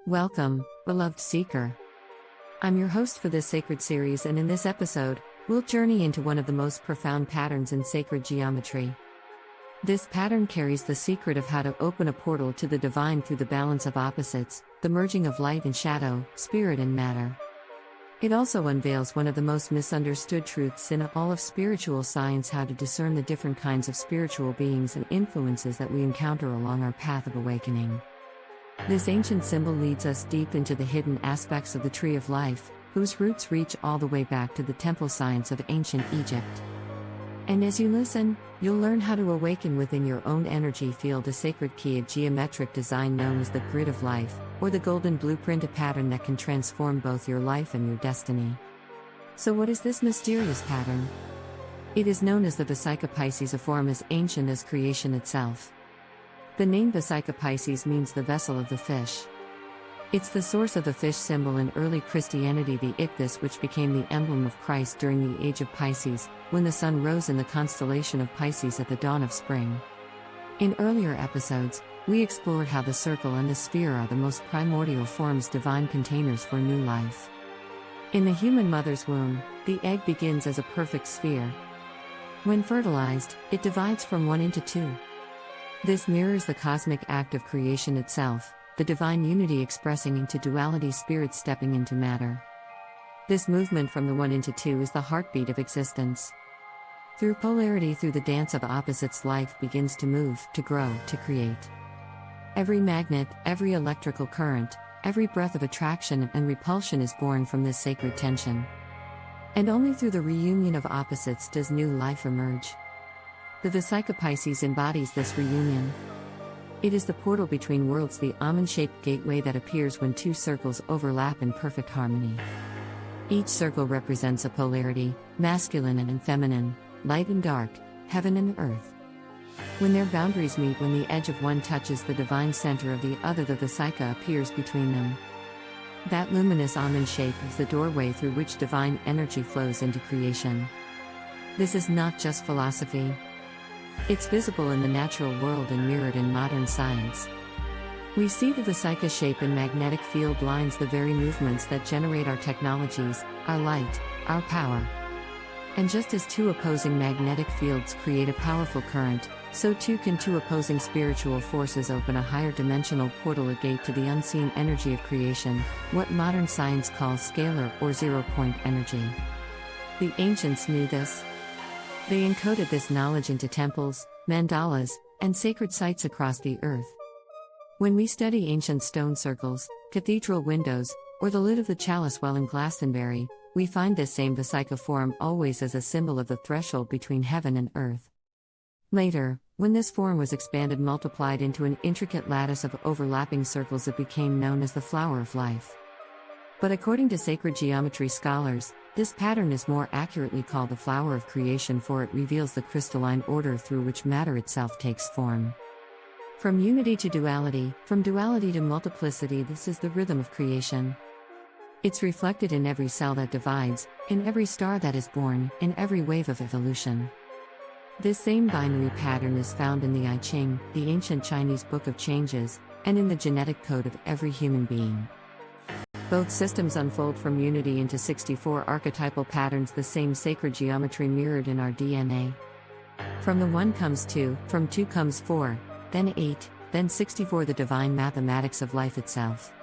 Welcome, beloved seeker. I'm your host for this sacred series, and in this episode, we'll journey into one of the most profound patterns in sacred geometry. This pattern carries the secret of how to open a portal to the divine through the balance of opposites, the merging of light and shadow, spirit and matter. It also unveils one of the most misunderstood truths in all of spiritual science: how to discern the different kinds of spiritual beings and influences that we encounter along our path of awakening. This ancient symbol leads us deep into the hidden aspects of the tree of life, whose roots reach all the way back to the temple science of ancient Egypt. And as you listen, you'll learn how to awaken within your own energy field a sacred key, a geometric design known as the grid of life, or the golden blueprint, a pattern that can transform both your life and your destiny. So what is this mysterious pattern? It is known as the Vesica Pisces, a form as ancient as creation itself. The name Vesica Pisces means the vessel of the fish. It's the source of the fish symbol in early Christianity, the ichthys, which became the emblem of Christ during the age of Pisces, when the sun rose in the constellation of Pisces at the dawn of spring. In earlier episodes, we explored how the circle and the sphere are the most primordial forms, divine containers for new life. In the human mother's womb, the egg begins as a perfect sphere. When fertilized, it divides from one into two. This mirrors the cosmic act of creation itself, the divine unity expressing into duality, spirit stepping into matter. This movement from the one into two is the heartbeat of existence. Through polarity, through the dance of opposites, life begins to move, to grow, to create. Every magnet, every electrical current, every breath of attraction and repulsion is born from this sacred tension. And only through the reunion of opposites does new life emerge. The Vesica Pisces embodies this reunion. It is the portal between worlds, the almond-shaped gateway that appears when two circles overlap in perfect harmony. Each circle represents a polarity, masculine and feminine, light and dark, heaven and earth. When their boundaries meet, when the edge of one touches the divine center of the other, the Vesica appears between them. That luminous almond shape is the doorway through which divine energy flows into creation. This is not just philosophy. It's visible in the natural world and mirrored in modern science. We see the Vesica shape in magnetic field lines, the very movements that generate our technologies, our light, our power. And just as two opposing magnetic fields create a powerful current, so too can two opposing spiritual forces open a higher dimensional portal, a gate to the unseen energy of creation, what modern science calls scalar or zero-point energy. The ancients knew this. They encoded this knowledge into temples, mandalas, and sacred sites across the earth. When we study ancient stone circles, cathedral windows, or the lid of the chalice well in Glastonbury, we find this same Vesica form always as a symbol of the threshold between heaven and earth. Later, when this form was expanded, multiplied into an intricate lattice of overlapping circles, it became known as the flower of life. But according to sacred geometry scholars, this pattern is more accurately called the flower of creation, for it reveals the crystalline order through which matter itself takes form. From unity to duality, from duality to multiplicity, this is the rhythm of creation. It's reflected in every cell that divides, in every star that is born, in every wave of evolution. This same binary pattern is found in the I Ching, the ancient Chinese book of changes, and in the genetic code of every human being. Both systems unfold from unity into 64 archetypal patterns, the same sacred geometry mirrored in our DNA. From the one comes two, from two comes four, then 8, then 64, the divine mathematics of life itself.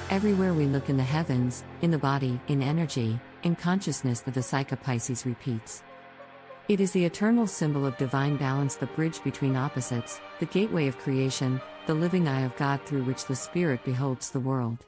Everywhere we look in the heavens, in the body, in energy, in consciousness, the Vesica Pisces repeats. It is the eternal symbol of divine balance, the bridge between opposites, the gateway of creation, the living eye of God through which the Spirit beholds the world.